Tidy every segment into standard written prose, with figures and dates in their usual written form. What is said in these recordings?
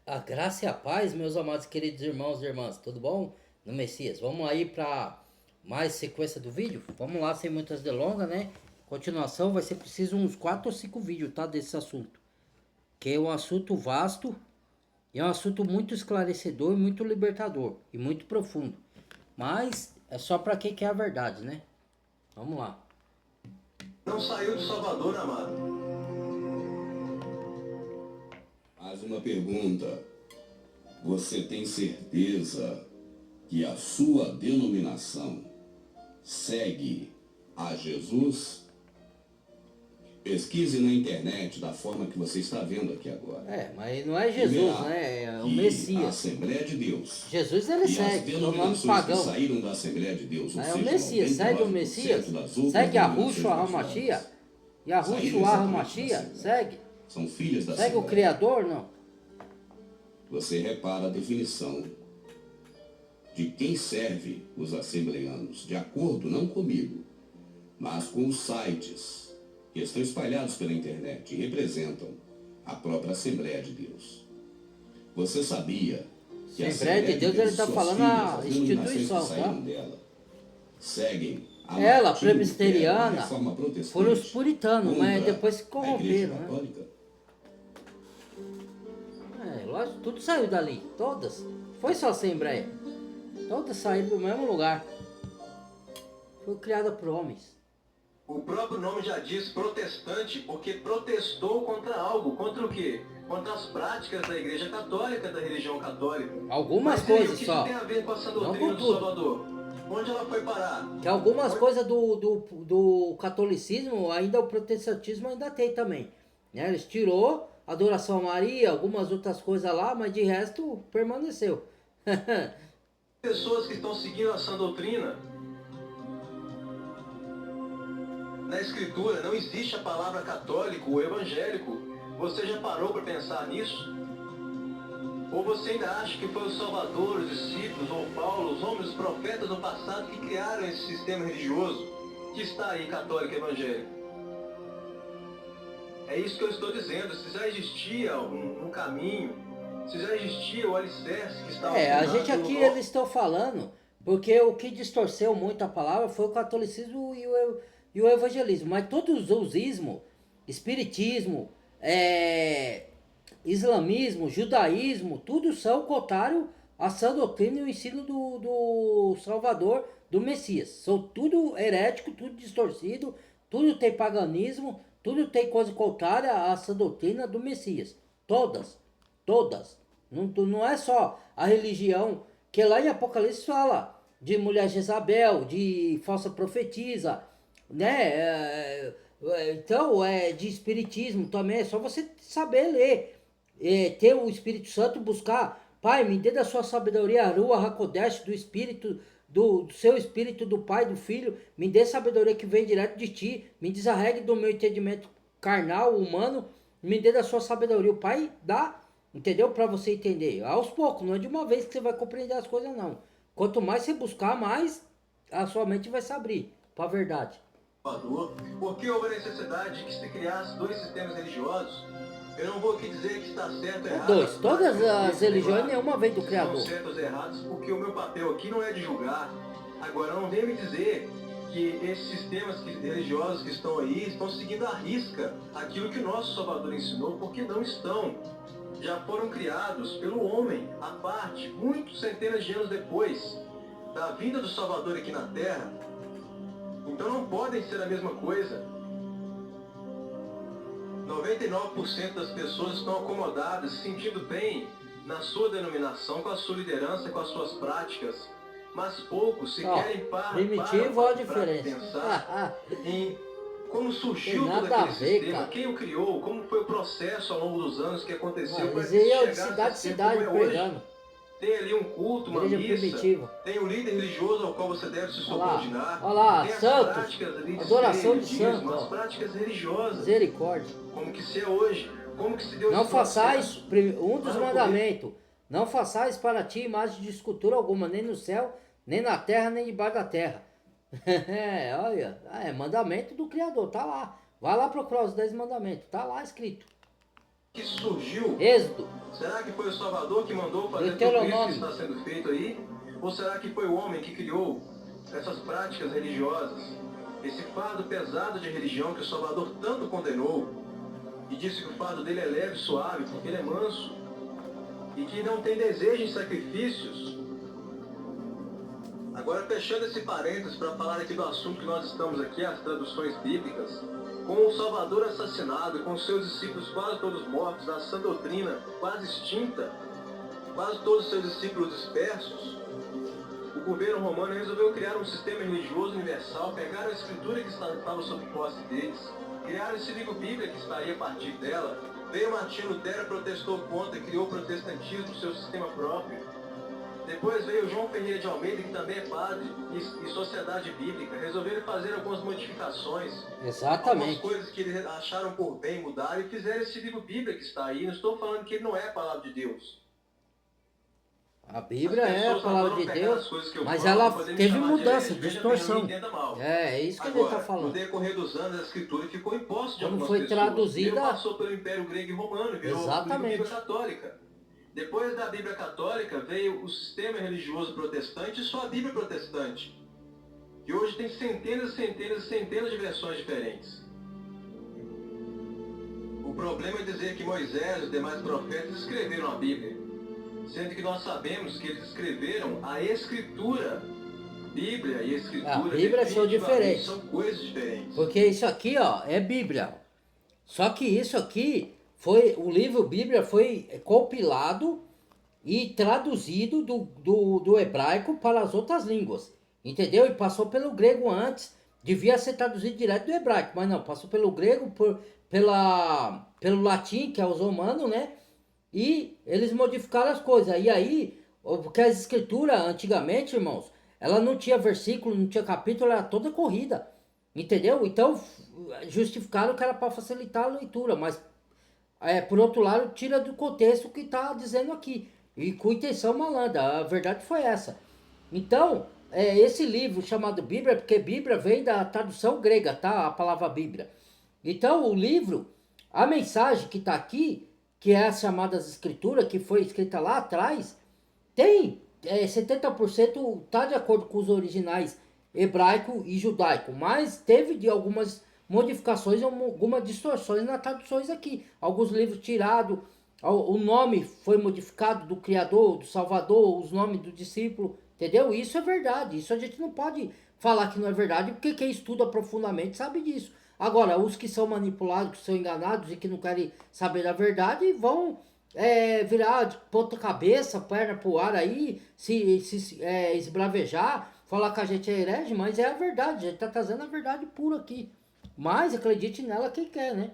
A graça e a paz, meus amados queridos irmãos e irmãs, tudo bom? No Messias, vamos aí para mais sequência do vídeo? Vamos lá, sem muitas delongas, né? Continuação, vai ser preciso uns 4 ou 5 vídeos, tá? Desse assunto. Que é um assunto vasto e é um assunto muito esclarecedor, muito libertador e muito profundo. Mas é só para quem quer a verdade, né? Vamos lá. Não saiu de Salvador, amado. Mais uma pergunta. Você tem certeza que a sua denominação segue a Jesus? Pesquise na internet da forma que você está vendo aqui agora. Mas não é Jesus, Verá né? É o que a Messias. Assembleia de Deus Jesus ele e as segue, o nome denominações que pagão. saíram da Assembleia de Deus, ou É o seja, Messias, segue o 99% Messias, das outras segue a denominações Yahushua cristãs HaMashiach, saíram Yahushua exatamente da HaMashiach, Assembleia. segue, São filhas da segue o Assembleia. Criador, não? Você repara a definição de quem serve os assembleanos, de acordo não comigo, mas com os sites que estão espalhados pela internet e representam a própria Assembleia de Deus. Você sabia que a Assembleia de Deus, ele está suas falando filhas, a as denominações que instituição, saíram tá? dela, seguem a Ela, Martinho Lutero, presbiteriana, a Reforma Protestante, foram os puritanos, mas contra depois se a Igreja corromperam, né? Católica? Lógico, tudo saiu dali, todas. Foi só a Assembleia. Todas saíram do mesmo lugar. Foi criada por homens. O próprio nome já diz protestante porque protestou contra algo. Contra o quê? Contra as práticas da Igreja Católica, da religião católica. Algumas Mas e aí, coisas o que só. isso tem a ver com essa Não doutrina com do tudo. Salvador? Onde ela foi parar? Que algumas coisas do catolicismo, ainda o protestantismo ainda tem também. Né? Eles tirou a adoração a Maria, algumas outras coisas lá, mas de resto permaneceu. Pessoas que estão seguindo essa doutrina. Na Escritura não existe a palavra católico ou evangélico. Você já parou para pensar nisso? Ou você ainda acha que foi o Salvador, os discípulos, ou Paulo, os homens, os profetas do passado que criaram esse sistema religioso que está aí, católico e evangélico? É isso que eu estou dizendo. Se já existia um caminho, se já existia o alicerce que estava... A gente aqui eles estão falando, porque o que distorceu muito a palavra foi o catolicismo e o evangelismo. Mas todos os ismos, espiritismo, islamismo, judaísmo, tudo são contrários à sã doutrina e o ensino do Salvador, do Messias. São tudo herético, tudo distorcido, tudo tem paganismo, tudo tem coisa contrária à sã doutrina do Messias. Todas, todas. Não é só a religião, que lá em Apocalipse fala de mulher Jezabel, de falsa profetisa, né? Então, de espiritismo também, é só você saber ler. Ter o Espírito Santo, buscar, Pai, me dê da sua sabedoria, Rua Hakodesh, do Espírito, do seu Espírito, do Pai, do Filho, me dê sabedoria que vem direto de ti, me desarregue do meu entendimento carnal, humano, me dê da sua sabedoria. O Pai dá, entendeu? Para você entender. Aos poucos, não é de uma vez que você vai compreender as coisas, não. Quanto mais você buscar, mais a sua mente vai se abrir para a verdade. Porque houve a necessidade de que se criasse dois sistemas religiosos. Eu não vou aqui dizer que está certo ou errado. Dois. Todas as religiões, nenhuma vem do Criador. São certos ou errados, porque o meu papel aqui não é de julgar. Agora, não venha me dizer que esses sistemas religiosos que estão aí estão seguindo à risca aquilo que o nosso Salvador ensinou, porque não estão. Já foram criados pelo homem, à parte, muitos centenas de anos depois da vinda do Salvador aqui na Terra. Então não podem ser a mesma coisa. 99% das pessoas estão acomodadas, se sentindo bem na sua denominação, com a sua liderança, com as suas práticas. Mas poucos se querem primitivo para a diferença. pensar em como surgiu Tem todo nada aquele a ver, sistema, cara. quem o criou, como foi o processo ao longo dos anos que aconteceu para Eles que isso iam de chegasse cidade a em ser cidade como é hoje. pregando. Tem ali um culto, uma Igreja missa, primitiva. tem um líder religioso ao qual você deve se subordinar. Olha lá, tem as santos, práticas ali de adoração de espiritismo, santo, as ó. práticas religiosas, Misericórdia. como que se é hoje, como que se deu Não esse façais, processo um dos para mandamentos, não façais para ti imagem de escultura alguma, nem no céu, nem na terra, nem debaixo da terra. Olha, é mandamento do Criador, tá lá. Vai lá procurar os 10 mandamentos, tá lá escrito. que surgiu, Êxodo. Será que foi o Salvador que mandou fazer tudo isso que está sendo feito aí? Ou será que foi o homem que criou essas práticas religiosas, esse fardo pesado de religião que o Salvador tanto condenou e disse que o fardo dele é leve e suave porque ele é manso e que não tem desejo em sacrifícios? Agora, fechando esse parênteses para falar aqui do assunto que nós estamos aqui, as traduções bíblicas, com o Salvador assassinado, com seus discípulos quase todos mortos, a sã doutrina quase extinta, quase todos os seus discípulos dispersos, o governo romano resolveu criar um sistema religioso universal, pegaram a escritura que estava sob posse deles, criaram esse livro Bíblia que estaria a partir dela, veio Martinho Lutero, protestou contra e criou o protestantismo, seu sistema próprio. Depois veio João Ferreira de Almeida, que também é padre e sociedade bíblica, resolveram fazer algumas modificações. Exatamente. Algumas coisas que eles acharam por bem mudar e fizeram esse livro Bíblia que está aí. Não estou falando que ele não é a palavra de Deus. A Bíblia é a palavra de Deus, mas ela teve mudança, distorção. É isso que ele está falando. No decorrer dos anos, a escritura ficou imposta de quando algumas foi pessoas. traduzida, Passou pelo Império Grego e Romano, virou a Bíblia Católica. Depois da Bíblia Católica veio o sistema religioso protestante e só a Bíblia protestante, que hoje tem centenas e centenas e centenas de versões diferentes. O problema é dizer que Moisés e os demais profetas escreveram a Bíblia, sendo que nós sabemos que eles escreveram a Escritura. Bíblia e Escritura, a Bíblia são diferentes. São coisas diferentes. Porque isso aqui, ó, é Bíblia. Só que isso aqui o livro Bíblia foi compilado e traduzido do hebraico para as outras línguas, entendeu? E passou pelo grego antes, devia ser traduzido direto do hebraico, mas não, passou pelo grego, pelo latim, que é os romanos, né? E eles modificaram as coisas. E aí, porque as escrituras, antigamente, irmãos, ela não tinha versículo, não tinha capítulo, era toda corrida, entendeu? Então, justificaram que era para facilitar a leitura, mas por outro lado, tira do contexto o que está dizendo aqui. E com intenção malandra. A verdade foi essa. Então, esse livro chamado Bíblia, porque Bíblia vem da tradução grega, tá? A palavra Bíblia. Então, o livro, a mensagem que está aqui, que é as chamadas escrituras, que foi escrita lá atrás, tem 70% está de acordo com os originais hebraico e judaico, mas teve de algumas modificações, algumas distorções nas traduções aqui. Alguns livros tirados, o nome foi modificado do Criador, do Salvador, os nomes do discípulo, entendeu? Isso é verdade, isso a gente não pode falar que não é verdade, porque quem estuda profundamente sabe disso. Agora, os que são manipulados, que são enganados e que não querem saber da verdade, vão virar de ponta cabeça, perna pro ar aí, se esbravejar, falar que a gente é herege, mas é a verdade, a gente tá trazendo a verdade pura aqui. Mas acredite nela quem quer, né?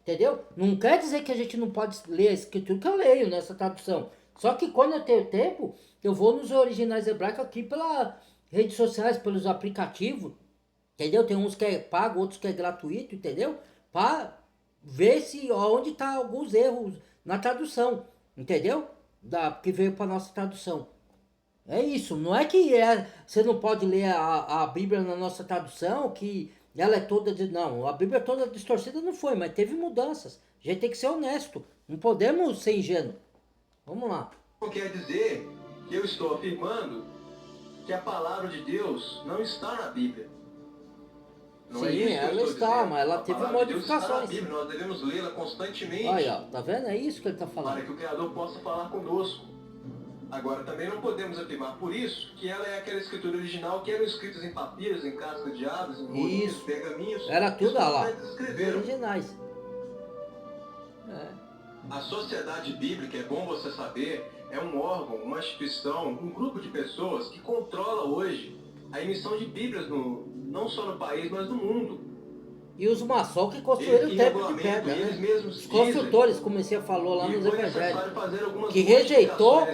Entendeu? Não quer dizer que a gente não pode ler a escritura, que eu leio nessa tradução. Só que quando eu tenho tempo, eu vou nos originais hebraicos aqui pelas redes sociais, pelos aplicativos, entendeu? Tem uns que é pago, outros que é gratuito, entendeu? Para ver se onde tá alguns erros na tradução, entendeu? Que veio para nossa tradução. É isso, não é que você não pode ler a Bíblia na nossa tradução, que ela é toda não, a Bíblia toda distorcida não foi, mas teve mudanças. A gente tem que ser honesto, não podemos ser ingênuo. Vamos lá. Não quer dizer que eu estou afirmando que a palavra de Deus não está na Bíblia. Não Sim, ela está, mas ela teve modificações. Bíblia, nós devemos lê-la constantemente. Olha, tá vendo? É isso que ele está falando. Para que o Criador possa falar conosco. Agora, também não podemos afirmar por isso que ela é aquela escritura original que eram escritas em papiros, em cascas de aves, em pergaminhos. Era tudo lá. Originais. A sociedade bíblica, é bom você saber, é um órgão, uma instituição, um grupo de pessoas que controla hoje a emissão de Bíblias, não só no país, mas no mundo. E os maçons que construíram o templo de pedra, né? Os construtores, como você falou lá nos evangelhos, que rejeitou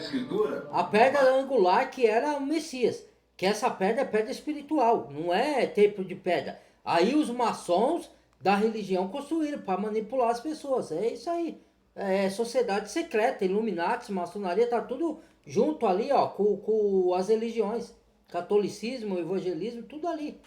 a pedra angular que era o Messias. Que essa pedra é pedra espiritual, não é templo de pedra. Aí os maçons da religião construíram para manipular as pessoas. É isso aí. É sociedade secreta, Illuminati, maçonaria, tá tudo junto ali, ó, com as religiões. Catolicismo, evangelismo, tudo ali.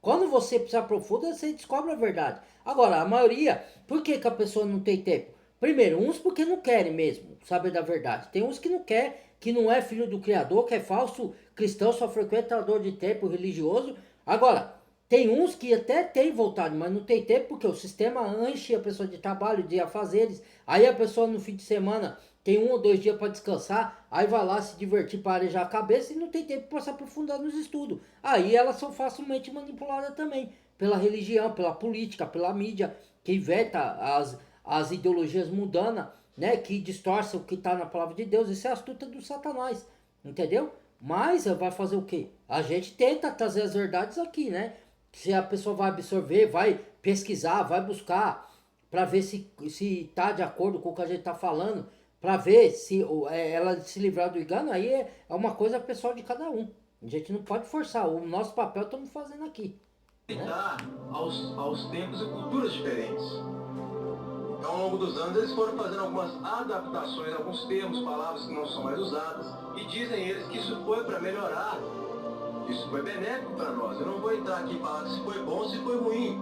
Quando você se aprofunda, você descobre a verdade. Agora, a maioria, por que a pessoa não tem tempo? Primeiro, uns porque não querem mesmo saber da verdade. Tem uns que não quer, que não é filho do Criador, que é falso cristão, só frequentador de templo religioso. Agora, tem uns que até tem vontade, mas não tem tempo porque o sistema enche a pessoa de trabalho, de afazeres. Aí a pessoa no fim de semana tem 1 ou 2 dias para descansar, aí vai lá se divertir para arejar a cabeça e não tem tempo para se aprofundar nos estudos. Aí elas são facilmente manipuladas também pela religião, pela política, pela mídia, que inventa as ideologias mundanas, né, que distorcem o que está na palavra de Deus. Isso é astuta do Satanás, entendeu? Mas vai fazer o quê? A gente tenta trazer as verdades aqui, né? Se a pessoa vai absorver, vai pesquisar, vai buscar para ver se tá de acordo com o que a gente tá falando, para ver se ela se livrar do engano, aí é uma coisa pessoal de cada um. A gente não pode forçar, o nosso papel estamos fazendo aqui. Adaptar aos tempos e culturas diferentes. Então, ao longo dos anos, eles foram fazendo algumas adaptações, alguns termos, palavras que não são mais usadas, e dizem eles que isso foi para melhorar, isso foi benéfico para nós. Eu não vou entrar aqui e falar se foi bom ou se foi ruim.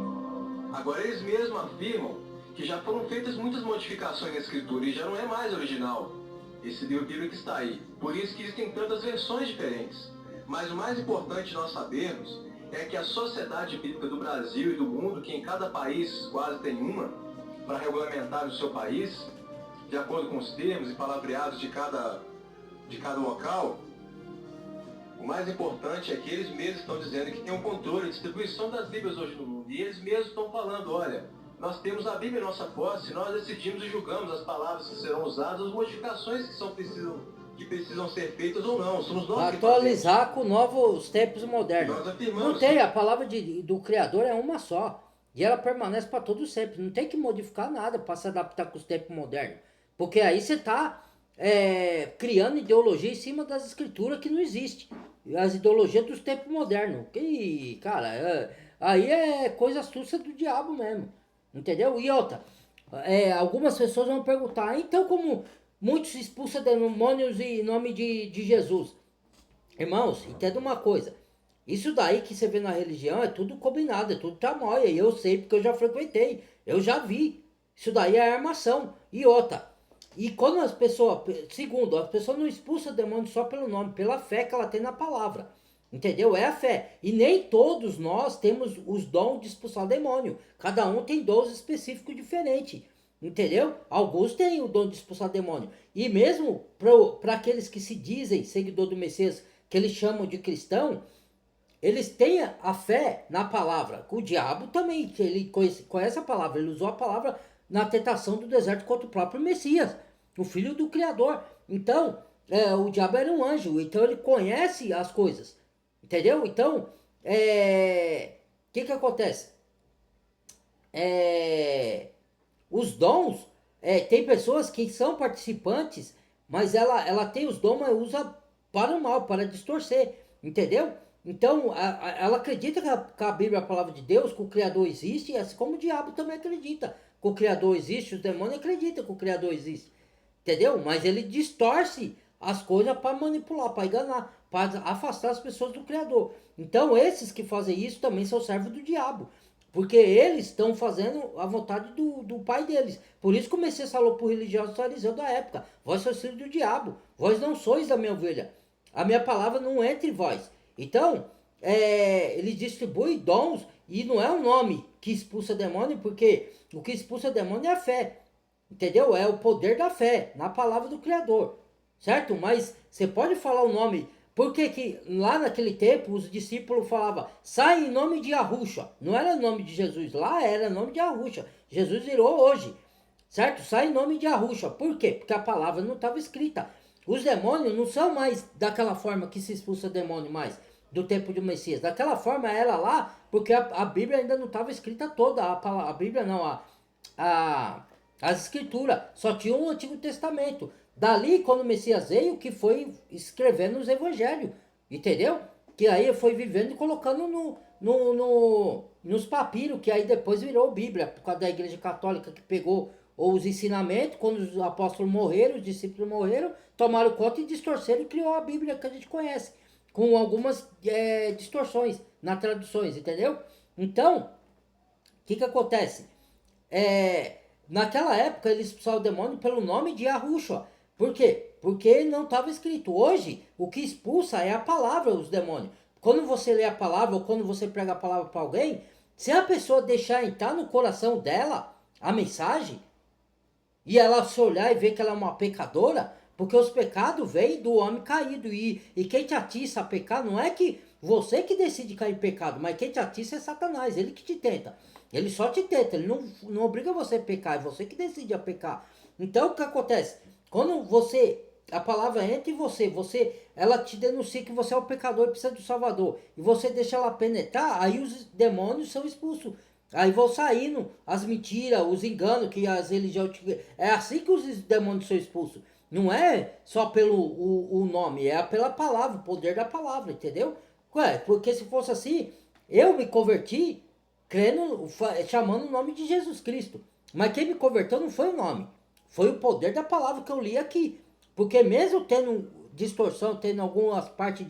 Agora, eles mesmos afirmam que já foram feitas muitas modificações na escritura e já não é mais original esse livro bíblico que está aí. Por isso que existem tantas versões diferentes. Mas o mais importante nós sabermos é que a Sociedade Bíblica do Brasil e do mundo, que em cada país quase tem uma, para regulamentar o seu país, de acordo com os termos e palavreados de cada local, o mais importante é que eles mesmos estão dizendo que tem um controle e distribuição das Bíblias hoje no mundo. E eles mesmos estão falando, olha, nós temos a Bíblia em nossa posse, nós decidimos e julgamos as palavras que serão usadas, as modificações que precisam ser feitas ou não. Somos nós que atualizar com novos tempos modernos. Nós afirmamos Não tem, a palavra do Criador é uma só. E ela permanece para todo sempre. Não tem que modificar nada para se adaptar com os tempos modernos. Porque aí você está criando ideologia em cima das escrituras que não existe. As ideologias dos tempos modernos. Que, cara, aí é coisa astúcia do diabo mesmo. Entendeu? E outra, algumas pessoas vão perguntar, então como muitos expulsam demônios em nome de Jesus? Irmãos, entenda uma coisa. Isso daí que você vê na religião é tudo combinado, é tudo tramóia. E eu sei porque eu já frequentei, eu já vi. Isso daí é armação. E outra, e quando as pessoas, segundo, as pessoas não expulsam demônio só pelo nome, pela fé que ela tem na palavra. Entendeu? É a fé. E nem todos nós temos os dons de expulsar demônio. Cada um tem dons específicos diferentes. Entendeu? Alguns têm o dom de expulsar demônio. E mesmo para aqueles que se dizem seguidor do Messias, que eles chamam de cristão, eles têm a fé na palavra. O diabo também, que ele conhece a palavra. Ele usou a palavra na tentação do deserto contra o próprio Messias, o filho do Criador. Então, o diabo era um anjo. Então ele conhece as coisas. Entendeu? Então, que acontece? Os dons, tem pessoas que são participantes, mas ela tem os dons, mas usa para o mal, para distorcer. Entendeu? Então, ela acredita que a Bíblia é a palavra de Deus, que o Criador existe, assim como o diabo também acredita que o Criador existe, os demônios acreditam que o Criador existe. Entendeu? Mas ele distorce as coisas para manipular, para enganar, para afastar as pessoas do Criador. Então esses que fazem isso também são servos do diabo, porque eles estão fazendo a vontade do pai deles. Por isso que o Messias falou para o religioso fariseu da época: vós sois filhos do diabo, vós não sois da minha ovelha, a minha palavra não entra em vós. Então ele distribui dons, e não é um nome que expulsa demônio, porque o que expulsa demônio é a fé. Entendeu? É o poder da fé na palavra do Criador. Certo? Mas você pode falar o nome. Porque que lá naquele tempo os discípulos falavam: sai em nome de Yahusha. Não era nome de Jesus, lá era nome de Yahusha. Jesus virou hoje. Certo? Sai em nome de Yahusha. Por quê? Porque a palavra não estava escrita. Os demônios não são mais daquela forma que se expulsa demônio mais, do tempo do Messias. Daquela forma era lá, porque a Bíblia ainda não estava escrita toda. A Bíblia não, as escrituras. Só tinha o Antigo Testamento. Dali, quando o Messias veio, que foi escrevendo os evangelhos, entendeu? Que aí foi vivendo e colocando nos papiros, que aí depois virou Bíblia, por causa da Igreja Católica que pegou os ensinamentos, quando os apóstolos morreram, os discípulos morreram, tomaram conta e distorceram e criou a Bíblia que a gente conhece, com algumas distorções nas traduções, entendeu? Então, o que acontece? naquela época eles expulsavam o demônio pelo nome de Yahushua. Por quê? Porque não estava escrito. Hoje, o que expulsa é a palavra, os demônios. Quando você lê a palavra ou quando você prega a palavra para alguém, se a pessoa deixar entrar no coração dela a mensagem, e ela se olhar e ver que ela é uma pecadora, porque os pecados vêm do homem caído. E quem te atiça a pecar não é que você que decide cair em pecado, mas quem te atiça é Satanás, ele que te tenta. Ele só te tenta, ele não obriga você a pecar, é você que decide a pecar. Então o que acontece? Quando a palavra entra em ela te denuncia que você é o pecador e precisa do Salvador, e você deixa ela penetrar, aí os demônios são expulsos. Aí vão saindo as mentiras, os enganos que as religiões... É assim que os demônios são expulsos. Não é só pelo o nome, é pela palavra, o poder da palavra, entendeu? Ué, porque se fosse assim, eu me converti chamando o nome de Jesus Cristo. Mas quem me converteu não foi o nome, foi o poder da palavra que eu li aqui. Porque mesmo tendo distorção, tendo algumas partes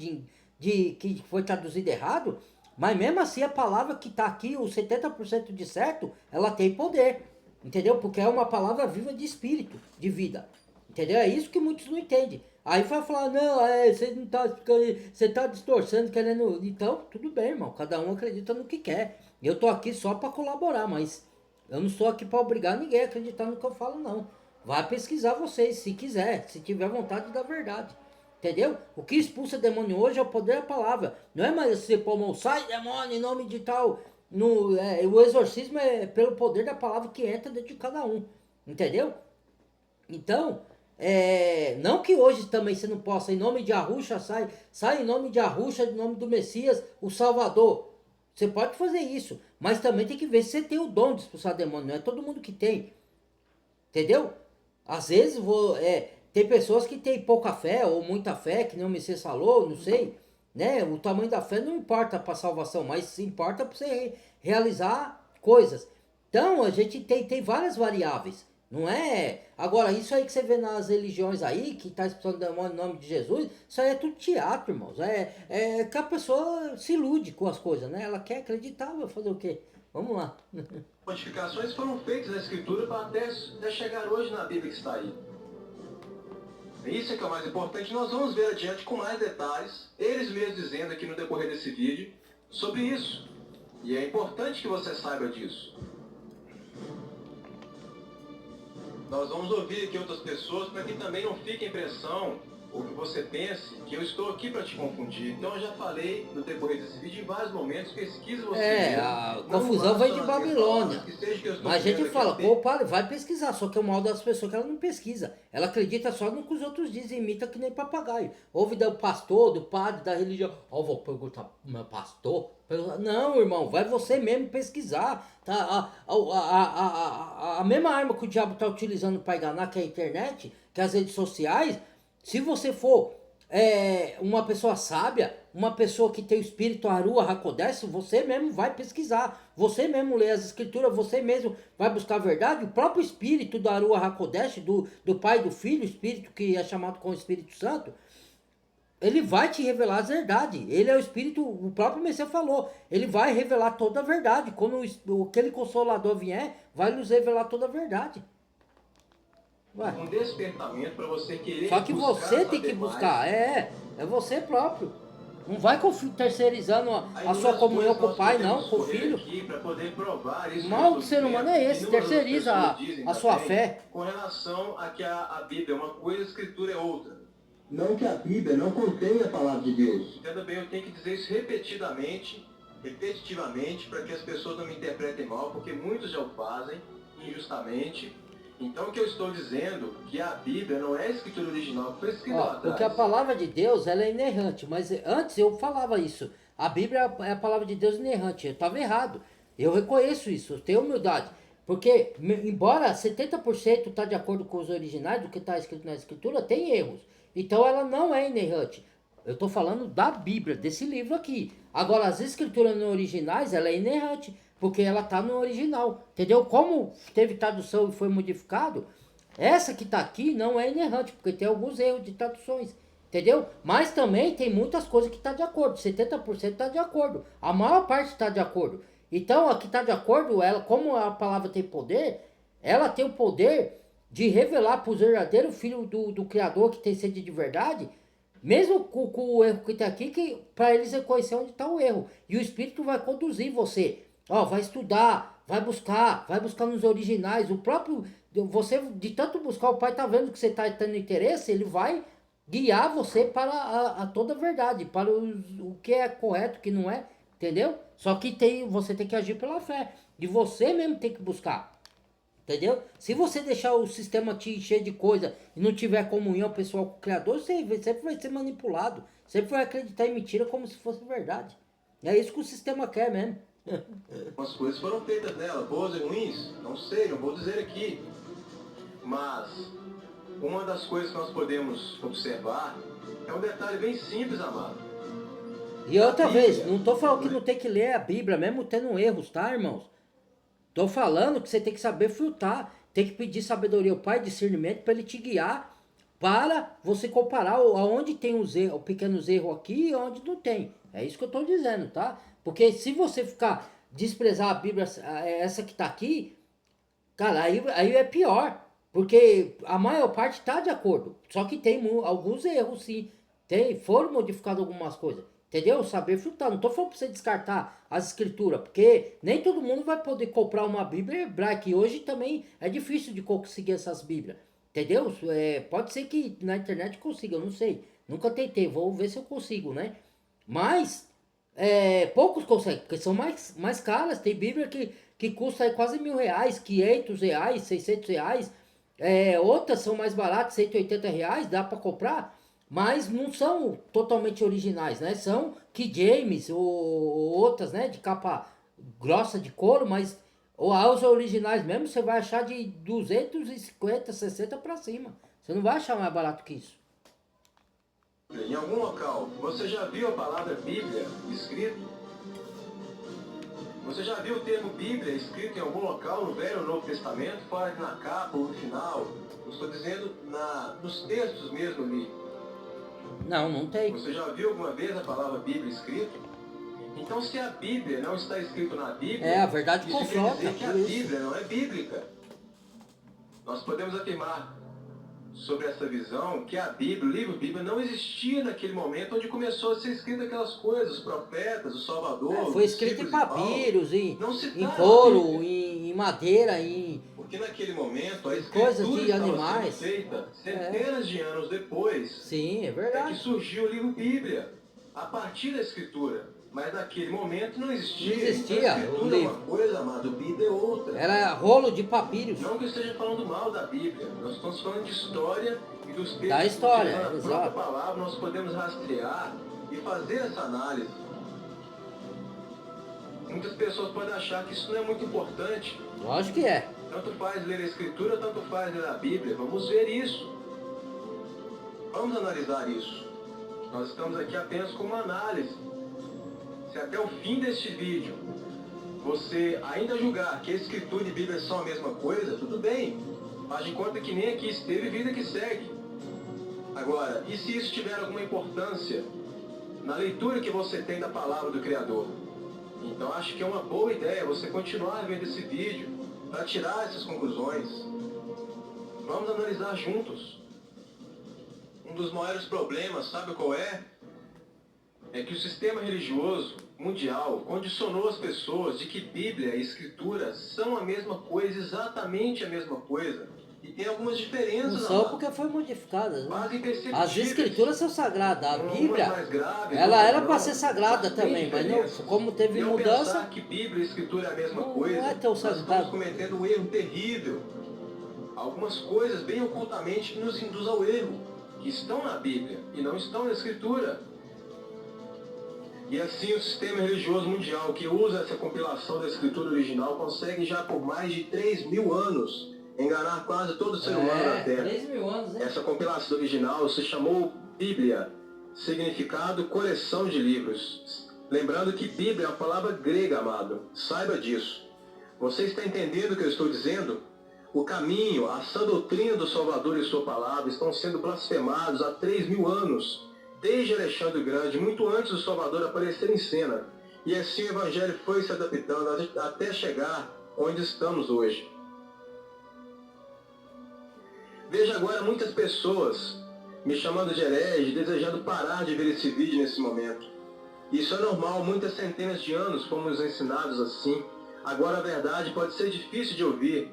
que foi traduzido errado, mas mesmo assim a palavra que está aqui, os 70% de certo, ela tem poder. Entendeu? Porque é uma palavra viva de espírito, de vida. Entendeu? É isso que muitos não entendem. Aí vai falar, não, você não tá explicando, você tá distorcendo, querendo... Então, tudo bem, irmão. Cada um acredita no que quer. Eu tô aqui só para colaborar, mas eu não estou aqui para obrigar ninguém a acreditar no que eu falo, não. Vai pesquisar vocês, se quiser, se tiver vontade da verdade. Entendeu? O que expulsa demônio hoje é o poder da palavra. Não é mais você pôr mão, sai demônio em nome de tal. O exorcismo é pelo poder da palavra que entra dentro de cada um. Entendeu? Então, não que hoje também você não possa, em nome de Yahushua, sai em nome de Yahushua, em nome do Messias, o Salvador. Você pode fazer isso, mas também tem que ver se você tem o dom de expulsar demônio. Não é todo mundo que tem. Entendeu? Às vezes tem pessoas que têm pouca fé ou muita fé, que nem o Messias falou, não sei. Né? O tamanho da fé não importa para a salvação, mas importa para você realizar coisas. Então a gente tem várias variáveis. Não é? Agora, isso aí que você vê nas religiões aí, que está expulsando demônio em nome de Jesus, isso aí é tudo teatro, irmãos. É que a pessoa se ilude com as coisas, né? Ela quer acreditar, vai fazer o quê? Vamos lá. Modificações foram feitas na Escritura para até chegar hoje na Bíblia que está aí. Isso é que é o mais importante. Nós vamos ver adiante com mais detalhes, eles mesmos dizendo aqui no decorrer desse vídeo, sobre isso. E é importante que você saiba disso. Nós vamos ouvir aqui outras pessoas para que também não fique a impressão, ou que você pense, que eu estou aqui para te confundir. Então eu já falei no decorrer desse vídeo em vários momentos, pesquisa você. A confusão vem de Babilônia. Mas a gente fala, vai pesquisar, só que o mal das pessoas é que ela não pesquisa. Ela acredita só no que os outros dizem, imita que nem papagaio. Ouve do pastor, do padre, da religião. Vou perguntar pro meu pastor. Não, irmão, vai você mesmo pesquisar. Tá? A mesma arma que o diabo está utilizando para enganar, que é a internet, que é as redes sociais. Se você for uma pessoa sábia, uma pessoa que tem o espírito Arua Hakodesh, você mesmo vai pesquisar, você mesmo lê as escrituras, você mesmo vai buscar a verdade. O próprio espírito do Arua Hakodesh, do Pai e do Filho, o espírito que é chamado com o Espírito Santo, ele vai te revelar as verdades. Ele é o espírito, o próprio Messias falou, ele vai revelar toda a verdade. Quando aquele Consolador vier, vai nos revelar toda a verdade. Ué. Um despertamento para você querer. Só que você tem que buscar, é você próprio. Não vai terceirizando a sua comunhão com o pai, não, com o filho. O mal do ser humano é esse, terceiriza a sua fé. Com relação a que a Bíblia é uma coisa, a Escritura é outra. Não que a Bíblia não contenha a palavra de Deus. Entenda bem, eu tenho que dizer isso repetitivamente, para que as pessoas não me interpretem mal, porque muitos já o fazem injustamente. Então o que eu estou dizendo que a Bíblia não é a escritura original, que foi escrita lá atrás. Porque a palavra de Deus, ela é inerrante, mas antes eu falava isso. A Bíblia é a palavra de Deus inerrante, eu estava errado. Eu reconheço isso, eu tenho humildade. Porque, embora 70% está de acordo com os originais, do que está escrito na escritura, tem erros. Então ela não é inerrante. Eu estou falando da Bíblia, desse livro aqui. Agora, as escrituras não originais, ela é inerrante, porque ela está no original. Entendeu? Como teve tradução e foi modificado, essa que está aqui não é inerrante, porque tem alguns erros de traduções. Entendeu? Mas também tem muitas coisas que estão de acordo. 70% está de acordo. A maior parte está de acordo. Então, a que está de acordo, ela, como a palavra tem poder, ela tem o poder de revelar para o verdadeiro filho do Criador que tem sede de verdade, mesmo com o erro que tem aqui, que para eles reconhecer onde está o erro. E o Espírito vai conduzir você. Ó, vai estudar, vai buscar nos originais. O próprio, você de tanto buscar, o Pai está vendo que você está tendo interesse, ele vai guiar você para a toda a verdade, para o que é correto, o que não é, entendeu? Só que você tem que agir pela fé. E você mesmo tem que buscar. Entendeu? Se você deixar o sistema te encher de coisa e não tiver comunhão pessoal com o Criador, você sempre vai ser manipulado. Sempre vai acreditar em mentira como se fosse verdade. É isso que o sistema quer mesmo. As coisas foram feitas nela, boas e ruins, não sei, não vou dizer aqui. Mas uma das coisas que nós podemos observar é um detalhe bem simples, amado. E outra vez, não tô falando que não tem que ler a Bíblia, mesmo tendo erros, tá, irmãos? Tô falando que você tem que saber filtrar, tem que pedir sabedoria ao Pai, discernimento, para ele te guiar, para você comparar aonde tem os pequenos erros aqui e onde não tem. É isso que eu tô dizendo, tá? Porque se você ficar desprezar a Bíblia, essa que tá aqui, cara, aí é pior. Porque a maior parte tá de acordo. Só que tem alguns erros, sim. Foram modificadas algumas coisas. Entendeu? Saber filtrar. Não tô falando pra você descartar as escrituras, porque nem todo mundo vai poder comprar uma Bíblia hebraica. E hoje também é difícil de conseguir essas Bíblias. Entendeu? Pode ser que na internet consiga, eu não sei. Nunca tentei, vou ver se eu consigo, né? Mas poucos conseguem, porque são mais caras. Tem Bíblia que custa aí quase R$ 1.000, R$ 500, R$ 600. Outras são mais baratas, R$ 180, dá para comprar. Mas não são totalmente originais, né? São King James ou outras, né? De capa grossa de couro, mas os originais mesmo você vai achar de 250, 60 para cima. Você não vai achar mais barato que isso. Em algum local, você já viu a palavra Bíblia escrito? Você já viu o termo Bíblia escrito em algum local no Velho ou Novo Testamento, fora que na capa ou no final? Eu estou dizendo nos textos mesmo ali. Não tem. Você já viu alguma vez a palavra Bíblia escrita? Então, se a Bíblia não está escrito na Bíblia, a verdade isso confronta. quer dizer que a Bíblia não é bíblica. Nós podemos afirmar sobre essa visão que a Bíblia, o livro Bíblia, não existia naquele momento onde começou a ser escrito aquelas coisas, os profetas, o Salvador. Foi escrito em papiros, em tá couro, em madeira, porque naquele momento a coisas escritura de estava animais. sendo feita centenas de anos depois. Sim, é É que verdade. surgiu o livro Bíblia, a partir da Escritura. Mas naquele momento não existia. Não existia então, a o Escritura é livro. uma coisa, amado, Bíblia é outra. Era rolo de papiros. Não que eu esteja falando mal da Bíblia. Nós estamos falando de história e dos textos Da história, que na própria exato. palavra nós podemos rastrear e fazer essa análise. Muitas pessoas podem achar que isso não é muito importante. Lógico que é. Tanto faz ler a Escritura, tanto faz ler a Bíblia. Vamos ver isso. Vamos analisar isso. Nós estamos aqui apenas com uma análise. Se até o fim deste vídeo você ainda julgar que a Escritura e a Bíblia são a mesma coisa, tudo bem. Faz de conta que nem aqui esteve, vida que segue. Agora, e se isso tiver alguma importância na leitura que você tem da palavra do Criador? Então acho que é uma boa ideia você continuar vendo esse vídeo para tirar essas conclusões. Vamos analisar juntos. Um dos maiores problemas, sabe qual é? É que o sistema religioso mundial condicionou as pessoas de que Bíblia e Escritura são a mesma coisa, exatamente a mesma coisa. E tem algumas diferenças. Não são porque foi modificada. Né? Quase imperceptíveis. As escrituras são sagradas. A Umas Bíblia, mais graves, ela outras era não. para ser sagrada Tem também, mas não, diferenças. como teve E ao mudança, pensar que Bíblia e Escritura é a mesma não coisa, é tão nós estamos sagrado. cometendo um erro terrível. Algumas coisas bem ocultamente que nos induzem ao erro, que estão na Bíblia e não estão na Escritura. E assim o sistema religioso mundial que usa essa compilação da Escritura original consegue já por mais de 3.000 anos enganar quase todo ser humano na Terra. 3.000 anos, né? Essa compilação original se chamou Bíblia, significado coleção de livros. Lembrando que Bíblia é uma palavra grega, amado. Saiba disso. Você está entendendo o que eu estou dizendo? O caminho, a sã doutrina do Salvador e sua palavra estão sendo blasfemados há 3.000 anos, desde Alexandre o Grande, muito antes do Salvador aparecer em cena. E assim o Evangelho foi se adaptando até chegar onde estamos hoje. Vejo agora muitas pessoas me chamando de herege, desejando parar de ver esse vídeo nesse momento. Isso é normal, muitas centenas de anos fomos ensinados assim. Agora a verdade pode ser difícil de ouvir,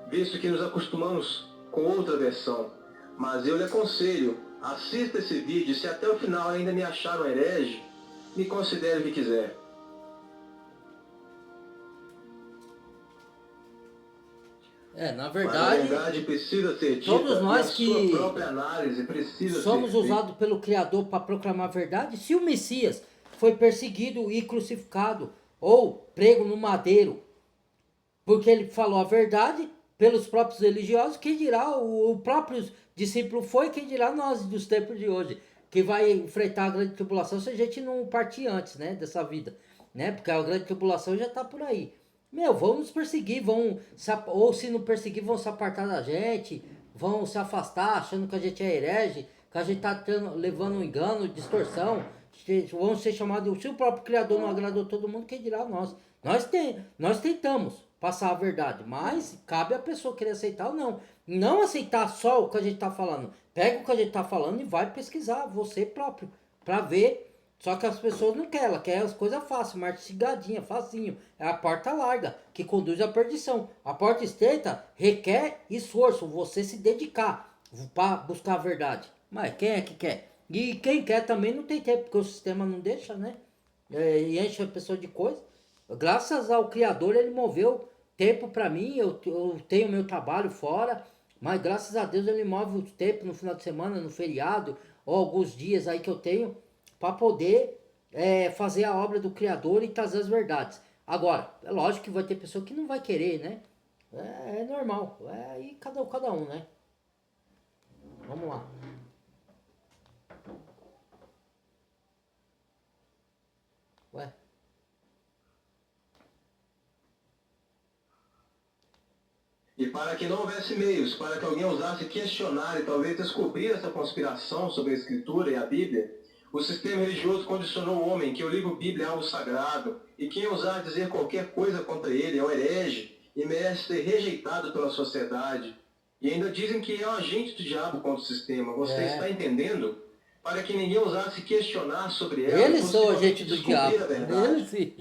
visto que nos acostumamos com outra versão. Mas eu lhe aconselho, assista esse vídeo e se até o final ainda me achar um herege, me considere o que quiser. Na Mas a verdade, verdade precisa ser dita todos nós e a que sua própria análise precisa somos ser feita. usados pelo Criador para proclamar a verdade. Se o Messias foi perseguido e crucificado ou prego no madeiro, porque ele falou a verdade pelos próprios religiosos, quem dirá o próprio discípulo foi, quem dirá nós dos tempos de hoje, que vai enfrentar a grande tribulação se a gente não partir antes, né, dessa vida, né, porque a grande tribulação já está por aí. Vão nos perseguir, ou se não perseguir, vão se apartar da gente, vão se afastar achando que a gente é herege, que a gente está levando um engano, distorção, vão ser chamados, se o próprio Criador não agradou todo mundo, quem dirá nós? Nós tentamos passar a verdade, mas cabe a pessoa querer aceitar ou não. Não aceitar só o que a gente está falando. Pega o que a gente está falando e vai pesquisar, você próprio, para ver. Só que as pessoas não querem, ela quer as coisas fáceis, martigadinha, facinho. É a porta larga, que conduz à perdição. A porta estreita requer esforço, você se dedicar para buscar a verdade. Mas quem é que quer? E quem quer também não tem tempo, porque o sistema não deixa, né? E enche a pessoa de coisa. Graças ao Criador, ele moveu tempo para mim, eu tenho meu trabalho fora, mas graças a Deus ele move o tempo no final de semana, no feriado, ou alguns dias aí que eu tenho, para poder fazer a obra do Criador e trazer as verdades. Agora, é lógico que vai ter pessoa que não vai querer, né? É normal, aí cada um, né? Vamos lá. Ué? E para que não houvesse meios, para que alguém ousasse questionar e talvez descobrir essa conspiração sobre a Escritura e a Bíblia, o sistema religioso condicionou o homem que o livro Bíblia é algo sagrado, e quem ousar dizer qualquer coisa contra ele é um herege e merece ser rejeitado pela sociedade. E ainda dizem que é um agente do diabo contra o sistema. Você está entendendo? Para que ninguém ousasse questionar sobre ela. Eles são agentes do diabo. Eles sim.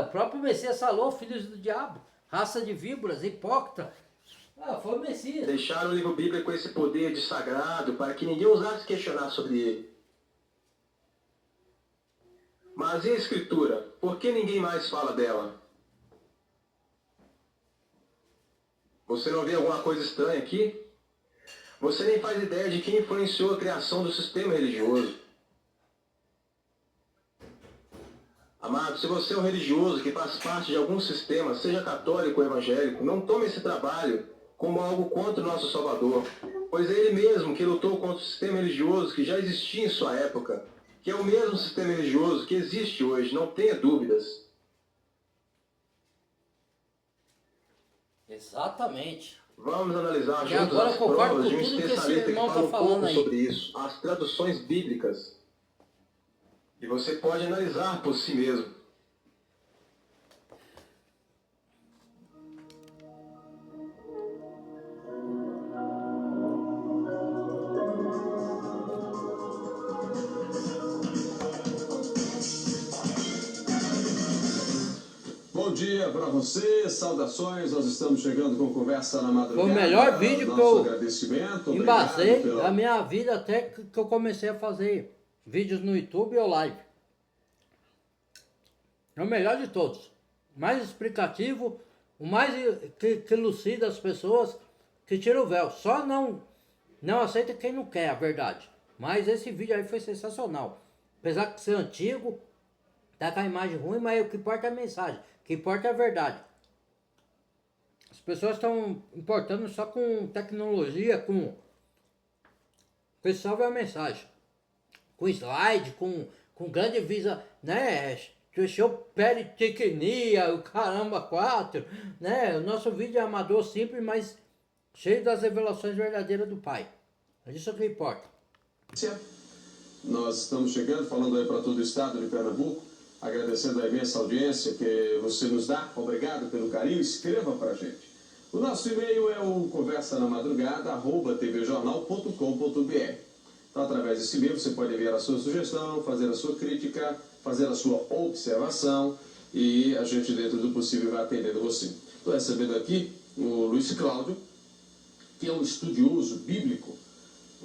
O próprio Messias falou, filhos do diabo, raça de víboras, hipócrita. Foi o Messias. Deixaram o livro Bíblia com esse poder de sagrado para que ninguém ousasse questionar sobre ele. Mas e a Escritura? Por que ninguém mais fala dela? Você não vê alguma coisa estranha aqui? Você nem faz ideia de quem influenciou a criação do sistema religioso. Amado, se você é um religioso que faz parte de algum sistema, seja católico ou evangélico, não tome esse trabalho como algo contra o nosso Salvador, pois é ele mesmo que lutou contra o sistema religioso que já existia em sua época, que é o mesmo sistema religioso que existe hoje, não tenha dúvidas. Exatamente. Vamos analisar E juntos agora as eu concordo provas com de um tudo que esse especialista que irmão fala tá um falando pouco aí. sobre isso, as traduções bíblicas. E você pode analisar por si mesmo. Bom dia para você, saudações, nós estamos chegando com Conversa na Madrugada. Foi o melhor vídeo que Nosso eu agradecimento, embasei pela... a minha vida até que eu comecei a fazer vídeos no YouTube ou live. É o melhor de todos. O mais explicativo, o mais que elucida as pessoas, que tira o véu. Só não aceita quem não quer a verdade. Mas esse vídeo aí foi sensacional. Apesar de ser antigo, tá com a imagem ruim, mas o que importa é a mensagem. O que importa é a verdade. As pessoas estão importando só com tecnologia, com que salve a mensagem. Com slide, com grande visa, né? Show peritecnia, o caramba 4, né? O nosso vídeo é amador simples, mas cheio das revelações verdadeiras do Pai. É isso que importa. Nós estamos chegando, falando aí para todo o estado de Pernambuco, agradecendo a imensa audiência que você nos dá. Obrigado pelo carinho, escreva para a gente. O nosso e-mail é o conversanamadrugada@tvjornal.com.br. Então, através desse e-mail você pode enviar a sua sugestão, fazer a sua crítica, fazer a sua observação e a gente, dentro do possível, vai atendendo você. Estou recebendo aqui o Luiz Cláudio, que é um estudioso bíblico,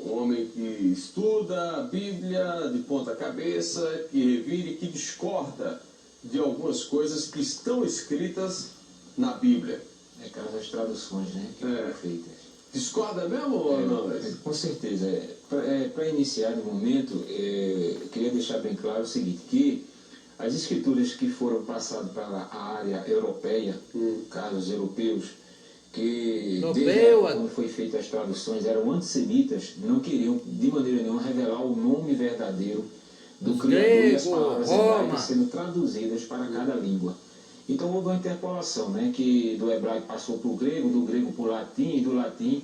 um homem que estuda a Bíblia de ponta cabeça, que revira e que discorda de algumas coisas que estão escritas na Bíblia. É aquelas as traduções, né, que foram feitas. Discorda mesmo ou não? Com certeza. Para iniciar no momento, eu queria deixar bem claro o seguinte, que as escrituras que foram passadas para a área europeia, casos europeus, que desde a época quando foi feitas as traduções eram antissemitas, não queriam de maneira nenhuma revelar o nome verdadeiro do Criador e as palavras hebraicas sendo traduzidas para cada língua. Então houve uma interpolação, né, que do hebraico passou para o grego, do grego para o latim e do latim,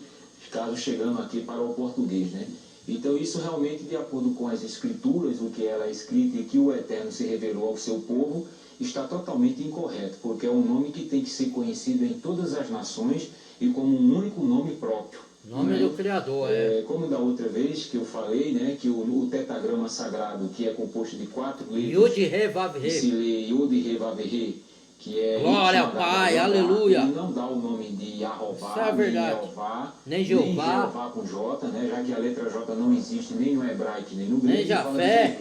caso chegando aqui para o português, né? Então isso realmente, de acordo com as escrituras, o que ela é escrita e que o Eterno se revelou ao seu povo, está totalmente incorreto, porque é um nome que tem que ser conhecido em todas as nações e como um único nome próprio. Nome do Criador, como da outra vez que eu falei, né, que o tetragrama sagrado, que é composto de 4 letras, Yud, Re, Vav, Re, que se lê Yud, Re, Vav, Re, que é glória ao Pai, aleluia. Ele não dá o nome de Yahová, Isso é verdade. nem Jeová com J, né, já que a letra J não existe nem no hebraico, nem no grego. Nem Jafé.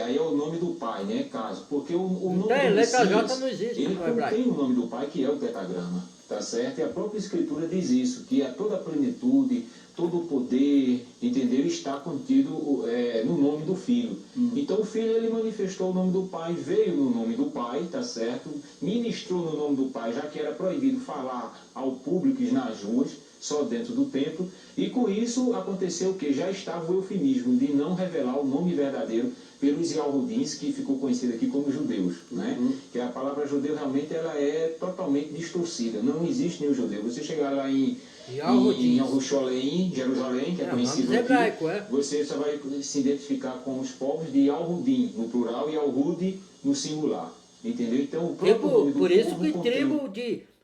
Aí é o nome do Pai, né, caso. Porque o nome do letra Messias, J não existe ele no hebraico. contém o nome do Pai, que é o tetragrama, tá certo? E a própria Escritura diz isso, que a toda a plenitude, todo o poder, entendeu? Está contido no nome do Filho. Então o Filho, ele manifestou o nome do Pai, veio no nome do Pai, tá certo? Ministrou no nome do Pai, já que era proibido falar ao público nas ruas, só dentro do templo, e com isso aconteceu que já estava o eufemismo de não revelar o nome verdadeiro pelos Yahudins, que ficou conhecido aqui como judeus, né? Que a palavra judeu realmente ela é totalmente distorcida, não existe nenhum judeu. Você chegar lá em Yerushalayim, Jerusalém, que é conhecido aqui, hebraico, você só vai se identificar com os povos de Yahudim no plural e Yahudi no singular, entendeu? Então o próprio nome do por isso povo que contém... tribo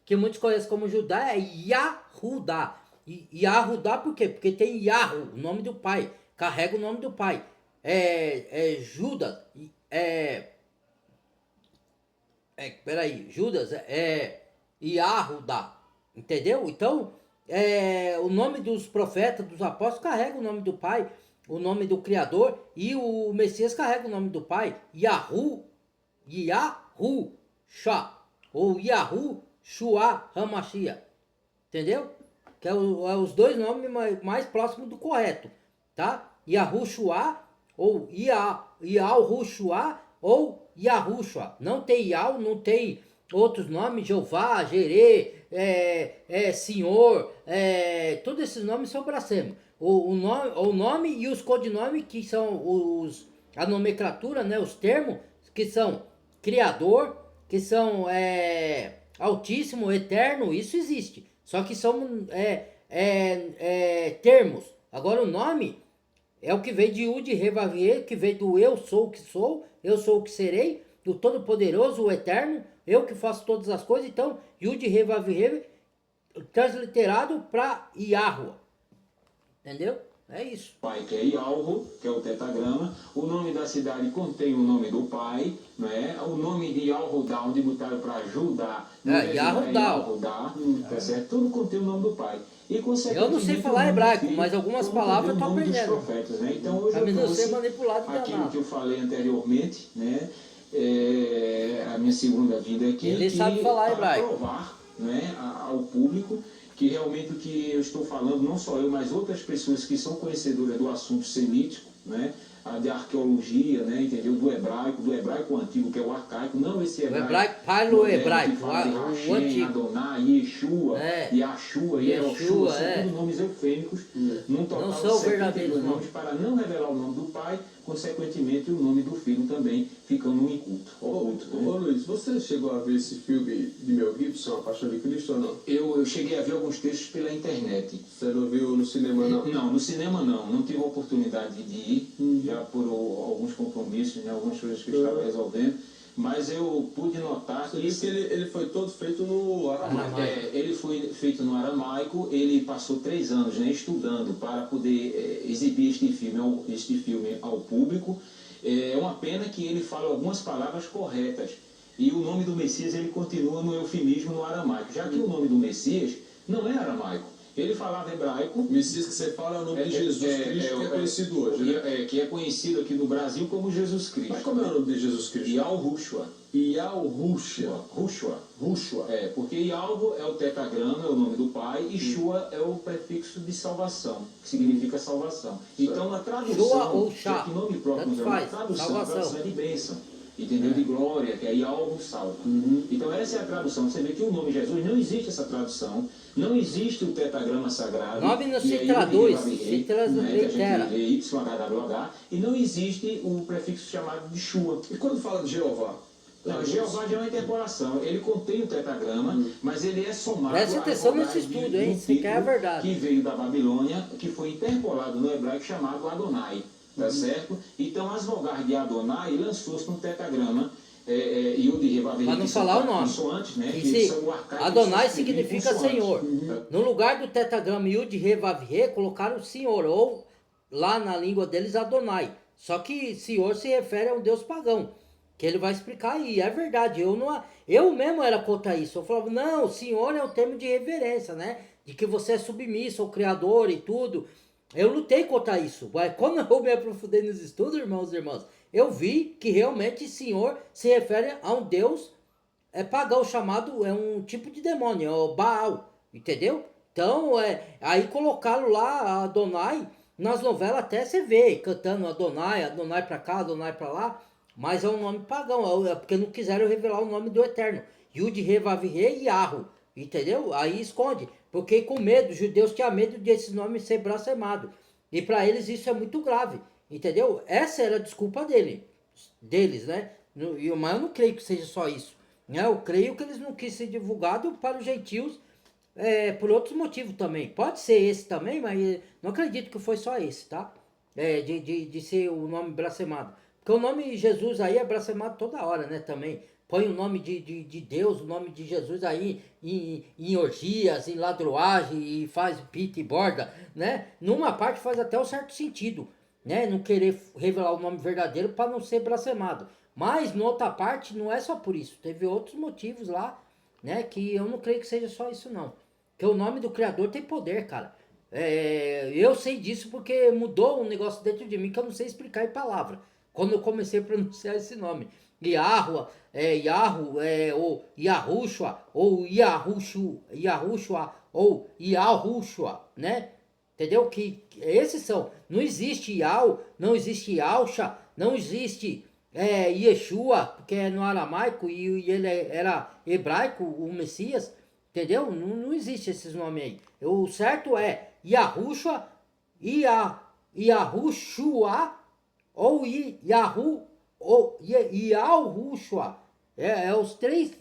que muitos conhecem como Judá é Yahudá. Yahudá por quê? Porque tem Yahu, o nome do pai, carrega o nome do pai. Judas, Judas é Yahudá, entendeu? Então, o nome dos profetas, dos apóstolos carrega o nome do pai, o nome do Criador, e o Messias carrega o nome do pai, Yahusha, ou Yahushua Hamashia, entendeu? Que é os dois nomes mais próximos do correto, tá? Yahushua ou Yahushua ou Yahushua. Não tem Yah, não tem outros nomes, Jeová, Jerê, Senhor, todos esses nomes são blasfemos. O nome e os codinomes, que são a nomenclatura, né, os termos, que são Criador, que são Altíssimo, Eterno, isso existe. Só que são termos. Agora o nome é o que veio de Yud, Re, Vav, Re, que veio do eu sou o que sou, eu sou o que serei, do Todo-Poderoso, o Eterno, eu que faço todas as coisas. Então, Yud, Re, Vav, Re, transliterado para Yahua. Entendeu? É isso. Pai, que é Yahoo, que é o tetragrama. O nome da cidade contém o nome do pai, né? O nome de Yahudá, onde botaram para Judá, Yahudá, tá certo? Tudo contém o nome do pai. E, eu não sei falar hebraico, mas algumas palavras eu estou aprendendo. Profetas, né? Então hoje eu trouxe aquilo que eu falei anteriormente, né? A minha segunda vinda aqui. Ele sabe falar hebraico. Para provar, né, ao público que realmente o que eu estou falando, não só eu, mas outras pessoas que são conhecedoras do assunto semítico, né, de arqueologia, né, entendeu? Do hebraico antigo, que é o arcaico, não esse hebraico. O hebraico, paleohebraico, o antigo. Adonai, Yeshua, Yahshua, Yehoshua, são todos nomes eufêmicos, num total não são de 72 nomes, para não revelar o nome do pai, consequentemente o nome do filho também ficando um inculto. Ô Luiz, você chegou a ver esse filme de Mel Gibson, A Paixão de Cristo, ou não? Eu cheguei a ver alguns textos pela internet. Você não viu no cinema, não? Não, no cinema não tive a oportunidade de ir, já por alguns compromissos, né, algumas coisas que eu estava resolvendo. mas eu pude notar Você disse que ele foi todo feito no aramaico. ele foi feito no aramaico, ele passou 3 anos, né, estudando para poder exibir este filme ao público. É uma pena que ele fala algumas palavras corretas. E o nome do Messias ele continua no eufemismo no aramaico, já que o nome do Messias não é aramaico. Ele falava hebraico. O Messias que você fala é o nome de Jesus Cristo, que é conhecido hoje, né? Que é conhecido aqui no Brasil como Jesus Cristo. Mas como é o nome de Jesus Cristo? Yalhushua. Rushua. Porque Yalvo é o tetragrama, é o nome do pai, e Shua é o prefixo de salvação, que significa salvação. Então, na tradução, Shua ou Shá, já que nome próprio, tanto faz, a tradução salvação. é de bênção. Entendeu? De glória, que é Yalvo salva. Então essa é a tradução. Você vê que o nome Jesus não existe essa tradução, não existe o tetragrama sagrado. Nome não que se é traduz, Yud, se que a gente translitera. lê YHWH, e não existe o prefixo chamado de Shua. E quando fala de Jeová? Não, Jeová já é uma interpolação. Ele contém o tetragrama, mas ele é somado. Preste à atenção rogagem nesse estudo, hein? de um Você quer a título verdade. Que veio da Babilônia, que foi interpolado no hebraico chamado Adonai. Tá certo? Então as vogais de Adonai lançou-se no tetragrama. Yud, Revav, Para não falar o nome. Consoantes, né? E Que se são o arcaico Adonai que se escreve em significa consoantes. Senhor. No lugar do tetragrama Yud, Revav, colocaram Senhor, ou lá na língua deles Adonai. Só que Senhor se refere a um deus pagão, que ele vai explicar aí. É verdade, eu mesmo era contra isso. Eu falava, não, Senhor é um termo de reverência, né? De que você é submisso ao Criador e tudo. Eu lutei contra isso. Mas quando eu me aprofundei nos estudos, irmãos e irmãs, eu vi que realmente Senhor se refere a um deus pagão chamado, é um tipo de demônio, é o Baal, entendeu? Então, aí colocaram lá Adonai, nas novelas até você vê, cantando Adonai, Adonai pra cá, Adonai pra lá, mas é um nome pagão, é porque não quiseram revelar o nome do Eterno. Yud, Revav, e Yarro, entendeu? Aí esconde, porque com medo, os judeus tinham medo desse nome ser blasfemado. E para eles isso é muito grave, entendeu? Essa era a desculpa deles, né? Mas eu não creio que seja só isso. Né? Eu creio que eles não quis ser divulgado para os gentios por outros motivos também. Pode ser esse também, mas não acredito que foi só esse, tá? De ser o nome blasfemado. Porque o nome Jesus aí é blasfemado toda hora, né? Também. Põe o nome de Deus, o nome de Jesus aí em orgias, em ladroagem, e faz pita e borda, né? Numa parte faz até um certo sentido, né? Não querer revelar o nome verdadeiro para não ser blasfemado. Mas, na outra parte, não é só por isso. Teve outros motivos lá, né? Que eu não creio que seja só isso, não. Porque o nome do Criador tem poder, cara. Eu sei disso porque mudou um negócio dentro de mim que eu não sei explicar em palavra. Quando eu comecei a pronunciar esse nome. Yahuwah, ou Yahushua, ou Yahushua, ou Yahushua, né? Entendeu? Que esses são. Não existe Yah, não existe Yahusha, não existe Yeshua, porque é no aramaico e ele era hebraico, o Messias, entendeu? Não existe esses nomes aí. O certo é Yahushua, Yahushua, ou Yahushua. Os 3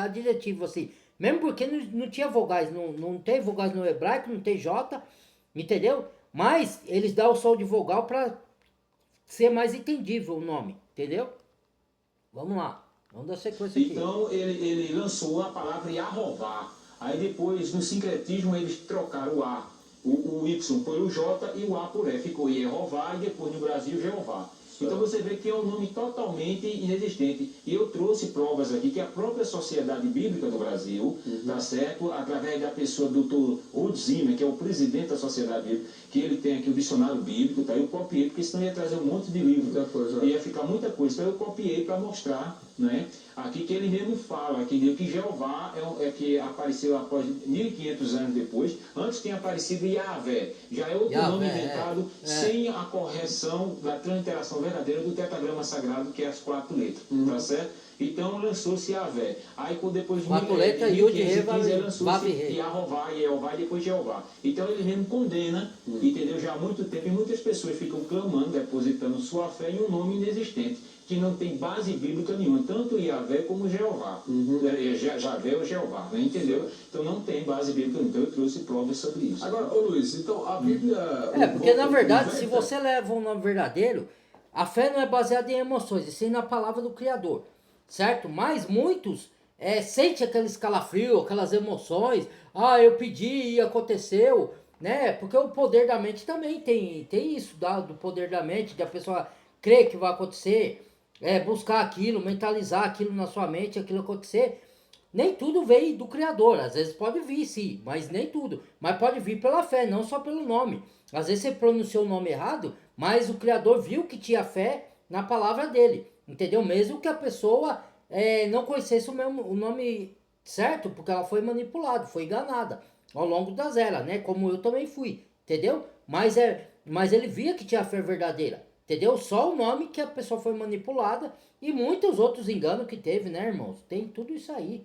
adjetivos assim. Mesmo porque não tinha vogais, não tem vogais no hebraico, não tem J, entendeu? Mas eles dão o som de vogal para ser mais entendível o nome, entendeu? Vamos lá, vamos dar sequência aqui. Então ele lançou a palavra Yahová. Aí depois no sincretismo eles trocaram o A, o Y por o J e o A por E. Ficou Yehová e depois no Brasil Jeová. Então você vê que é um nome totalmente inexistente. E eu trouxe provas aqui que a própria Sociedade Bíblica do Brasil, tá certo? Através da pessoa do Dr. Rud Zimmer, que é o presidente da Sociedade Bíblica, que ele tem aqui o dicionário bíblico, tá? Eu copiei, porque senão ia trazer um monte de livro. Ia ficar muita coisa. Então eu copiei para mostrar, né? Aqui que ele mesmo fala que Jeová que apareceu após 1500 anos depois. Antes tinha aparecido Yahvé. Já é outro nome inventado sem a correção da transliteração verdadeira do tetragrama sagrado, que é as 4 letras. Tá certo? Então lançou-se Yahvé. Aí depois de 1515 lançou-se Yahová, Yehová e depois Jeová. Então ele mesmo condena, entendeu? Já há muito tempo, e muitas pessoas ficam clamando, depositando sua fé em um nome inexistente, que não tem base bíblica nenhuma, tanto Yahvé como Jeová. Javé ou Jeová, né? Entendeu? Então não tem base bíblica, então eu trouxe provas sobre isso. Agora, ô Luiz, então a Bíblia... Porque na verdade, se você leva um nome verdadeiro, a fé não é baseada em emoções, e sim na palavra do Criador. certo? Mas muitos sentem aquele escalafrio, aquelas emoções, eu pedi e aconteceu, né? Porque o poder da mente também tem isso, do poder da mente, de a pessoa crer que vai acontecer, buscar aquilo, mentalizar aquilo na sua mente, aquilo acontecer. Nem tudo veio do Criador, às vezes pode vir sim, mas nem tudo. Mas pode vir pela fé, não só pelo nome. Às vezes você pronunciou o nome errado, mas o Criador viu que tinha fé na palavra dele, entendeu? Mesmo que a pessoa não conhecesse o nome certo, porque ela foi manipulada, foi enganada ao longo das eras, né? Como eu também fui, entendeu? Mas ele via que tinha fé verdadeira, entendeu? Só o nome que a pessoa foi manipulada e muitos outros enganos que teve, né, irmãos? Tem tudo isso aí.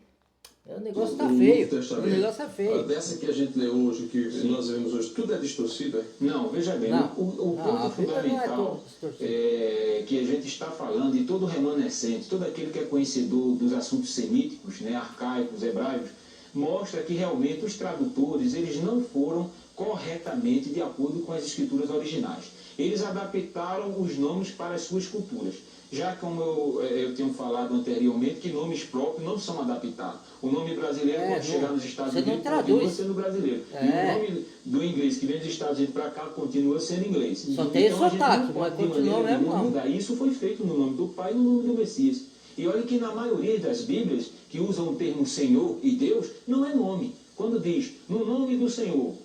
O negócio tá feio. O negócio é feio. Dessa que a gente lê hoje, que nós vemos hoje, tudo é distorcido, é? Não, veja bem, o ponto fundamental que a gente está falando, e todo remanescente, todo aquele que é conhecedor dos assuntos semíticos, né, arcaicos, hebraicos, mostra que realmente os tradutores, eles não foram corretamente de acordo com as escrituras originais. Eles adaptaram os nomes para as suas culturas. Já como eu tenho falado anteriormente, que nomes próprios não são adaptados. O nome brasileiro, quando chegar nos Estados Unidos, continua sendo brasileiro. E o nome do inglês que vem dos Estados Unidos para cá continua sendo inglês. Só tem esse sotaque, mas continua mesmo não. Mudar. Isso foi feito no nome do Pai e no nome do Messias. E olha que na maioria das Bíblias, que usam o termo Senhor e Deus, não é nome. Quando diz, no nome do Senhor,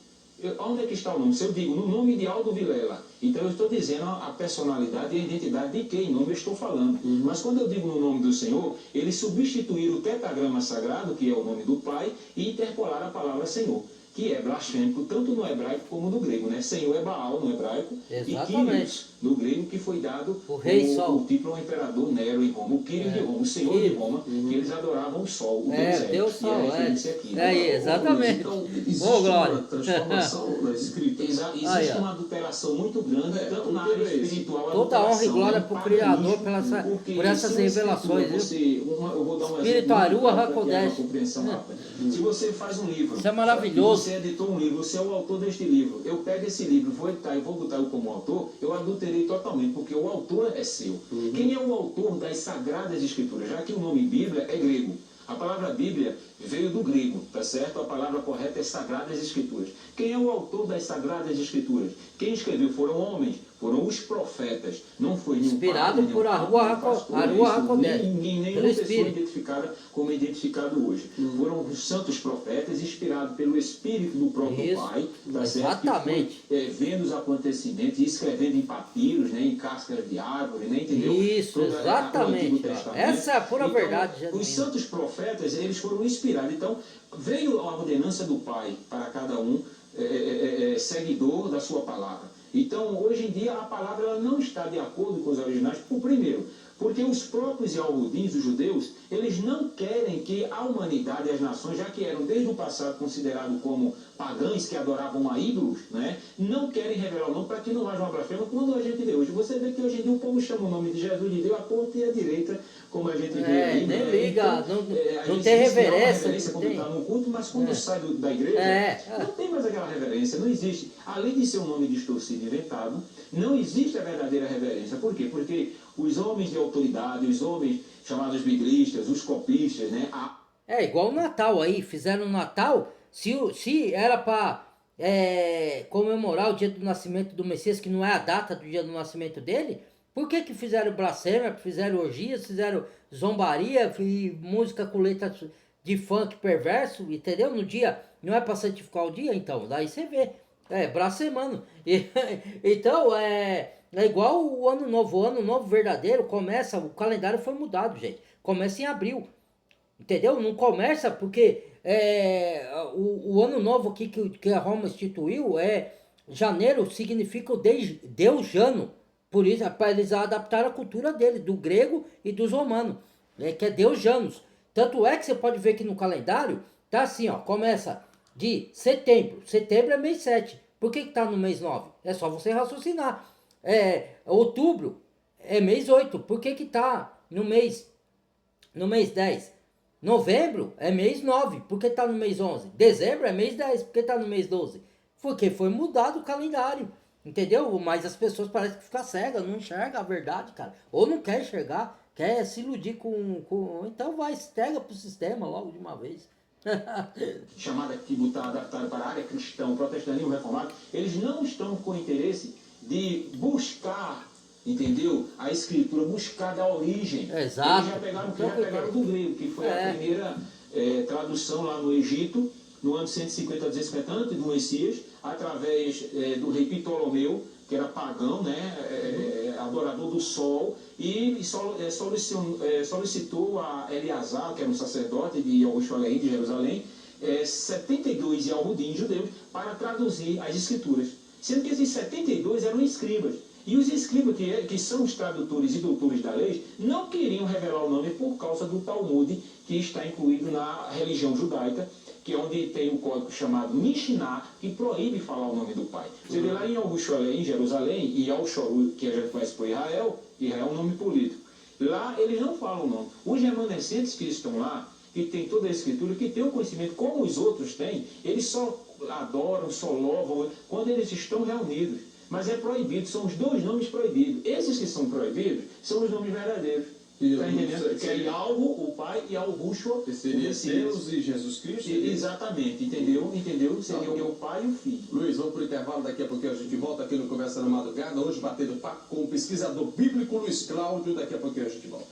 onde é que está o nome? Se eu digo, no nome de Aldo Vilela, então eu estou dizendo a personalidade e a identidade de quem nome eu estou falando. Mas quando eu digo no nome do Senhor, eles substituíram o tetragrama sagrado, que é o nome do Pai, e interpolaram a palavra Senhor, que é blasfêmico tanto no hebraico como no grego, né? Senhor é Baal no hebraico. Exatamente. E Kyrios no grego, que foi dado o rei Sol. O título ao imperador Nero em Roma, o Kyrios de Roma, o Senhor de Roma, que eles adoravam o Sol, o Deus Sol, aqui. Exatamente. Então, existe uma transformação na escrita. Existe uma adulteração muito grande, tanto na área espiritual. Toda honra e glória para o Criador por essas revelações. Eu vou dar um Espirituaria Hakodesh. Se você faz um livro, isso é maravilhoso. Você editou um livro, você é o autor deste livro. Eu pego esse livro, vou editar e vou botar eu como autor, eu adulterei totalmente, porque o autor é seu. Quem é o autor das Sagradas Escrituras? Já que o nome Bíblia é grego. A palavra Bíblia veio do grego, tá certo? A palavra correta é Sagradas Escrituras. Quem é o autor das Sagradas Escrituras? Quem escreveu foram homens, foram os profetas. Não foi nenhum inspirado padre, por Arua Hakodesh. Nenhuma pessoa identificada como é identificado hoje. Foram os santos profetas, inspirados pelo Espírito do próprio Pai, tá certo? Exatamente. Que foi, vendo os acontecimentos e escrevendo em papiros, né, em cascas de árvore, né, entendeu? Isso, exatamente. Essa é a pura verdade. Então, os santos profetas, eles foram inspirados. Então, veio a ordenança do Pai para cada um seguidor da sua palavra. Então, hoje em dia, a palavra ela não está de acordo com os originais, primeiro, porque os próprios Yahudins, os judeus, eles não querem que a humanidade e as nações, já que eram desde o passado considerados como pagãos que adoravam a ídolos, né, não querem revelar o nome para que não haja uma blasfêmia, quando a gente vê hoje. Você vê que hoje em dia o povo chama o nome de Jesus de Deus à torta e à direita, como a gente vê aí. Nem né? liga, Então, não tem reverência. Quando está no culto, mas quando sai da igreja, não tem mais aquela reverência, não existe. Além de ser um nome distorcido e inventado, não existe a verdadeira reverência. Por quê? Porque os homens de autoridade, os homens chamados biblistas, os copistas, né? Igual o Natal aí, fizeram o Natal, se era para comemorar o dia do nascimento do Messias, que não é a data do dia do nascimento dele, por que fizeram blasfêmia, fizeram orgias, fizeram zombaria, música com letra de funk perverso, entendeu? No dia, não é para santificar o dia, então, daí você vê, blasfemando. Então, é igual o ano novo verdadeiro, começa, o calendário foi mudado, gente, começa em abril, entendeu? Não começa porque o ano novo aqui que a Roma instituiu, janeiro significa o Deus Jano, por isso, para eles adaptaram a cultura dele, do grego e dos romanos, que é Deus Janus. Tanto é que você pode ver que no calendário, tá assim, ó, começa de setembro é mês 7, por que tá no mês 9? É só você raciocinar. Outubro é mês 8, por que tá no mês 10? Novembro é mês 9, por que tá no mês 11? Dezembro é mês 10, por que tá no mês 12? Porque foi mudado o calendário, Entendeu? Mas as pessoas parecem que ficam cegas, não enxergam a verdade, cara. Ou não quer enxergar, quer se iludir com... Então vai, entrega pro sistema logo de uma vez. Chamada que está adaptada para a área cristã, protestantismo reformado, eles não estão com interesse de buscar, entendeu? A escritura, buscar da origem. Exato. Eles já pegaram do grego, que foi a primeira tradução lá no Egito, no ano 150 a 250 antes do Messias, através do rei Ptolomeu, que era pagão, né, adorador do sol, e solicitou a Eleazar, que era um sacerdote de Jerusalém, de Jerusalém, 72 Yahudim judeus, para traduzir as escrituras. Sendo que esses 72 eram escribas. E os escribas, que são os tradutores e doutores da lei, não queriam revelar o nome por causa do Talmud, que está incluído na religião judaica, que é onde tem um código chamado Mishnah, que proíbe falar o nome do pai. Você vê lá em Yerushalayim, em Jerusalém, e Al-Shoru, que a gente conhece por Israel, Israel é um nome político. Lá eles não falam o nome. Os remanescentes que estão lá, que tem toda a escritura, que tem o conhecimento como os outros têm, eles só adoram, só louvam, quando eles estão reunidos. Mas é proibido, são os dois nomes proibidos. Esses que são proibidos são os nomes verdadeiros. Está entendendo? Que é Yahweh, o Pai, e Yahushua, Que seria Deus e Jesus Cristo? Exatamente, entendeu? Seria o Pai e o Filho. Luiz, vamos para o intervalo, daqui a pouquinho a gente volta aqui no Conversa na Madrugada, hoje batendo papo com o pesquisador bíblico Luiz Cláudio, daqui a pouquinho a gente volta.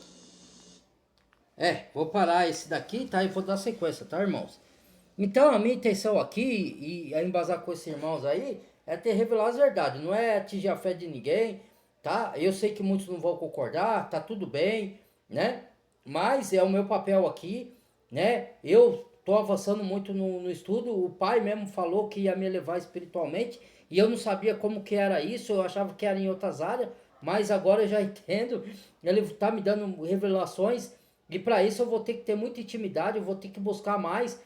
Vou parar esse daqui, tá? E vou dar sequência, tá, irmãos? Então, a minha intenção aqui, e a embasar com esses irmãos aí, é ter revelado as verdades, não é atingir a fé de ninguém, tá? Eu sei que muitos não vão concordar, tá tudo bem, né? Mas é o meu papel aqui, né? Eu tô avançando muito no estudo, o pai mesmo falou que ia me elevar espiritualmente, e eu não sabia como que era isso, eu achava que era em outras áreas, mas agora eu já entendo, ele tá me dando revelações, e para isso eu vou ter que ter muita intimidade, eu vou ter que buscar mais,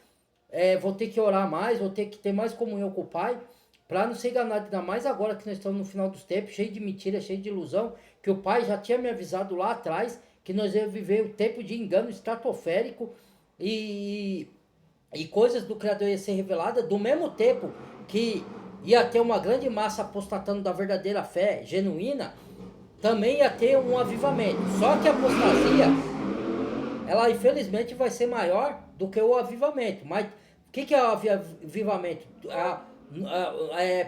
vou ter que orar mais, vou ter que ter mais comunhão com o pai, para não ser enganado, ainda mais agora que nós estamos no final dos tempos, cheio de mentira, cheio de ilusão, que o pai já tinha me avisado lá atrás, que nós íamos viver um tempo de engano estratosférico e coisas do Criador ia ser revelada, do mesmo tempo que ia ter uma grande massa apostatando da verdadeira fé genuína, também ia ter um avivamento. Só que a apostasia, ela infelizmente vai ser maior do que o avivamento. Mas o que é o avivamento?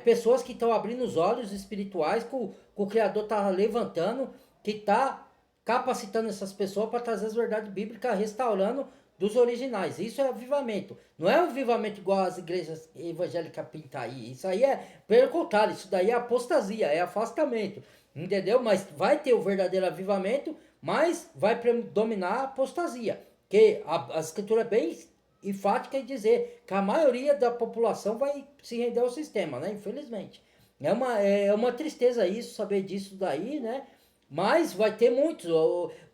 Pessoas que estão abrindo os olhos espirituais que o Criador está levantando, que está capacitando essas pessoas para trazer as verdades bíblicas, restaurando dos originais. Isso é avivamento. Não é um avivamento igual às igrejas evangélicas pintam aí. Isso aí é, pelo contrário, isso daí é apostasia, é afastamento. Entendeu? Mas vai ter o verdadeiro avivamento, mas vai predominar a apostasia. Que a escritura é bem enfática em dizer que a maioria da população vai se render ao sistema, né? Infelizmente. É uma tristeza isso, saber disso daí, né? Mas vai ter muitos.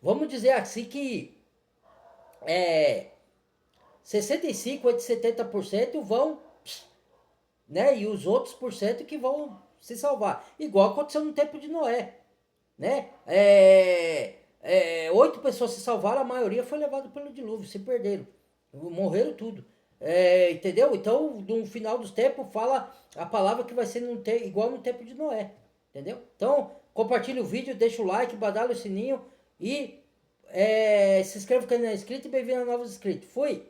Vamos dizer assim que 65 a 70% vão, né? E os outros por cento que vão se salvar. Igual aconteceu no tempo de Noé, né? 8 pessoas se salvaram, a maioria foi levada pelo dilúvio, se perderam. Morreram tudo. Entendeu? Então, no final dos tempos, fala a palavra que vai ser igual no tempo de Noé. Entendeu? Então, compartilha o vídeo, deixa o like, badala o sininho e se inscreva no canal inscrito e bem-vindo a novos inscritos. Fui!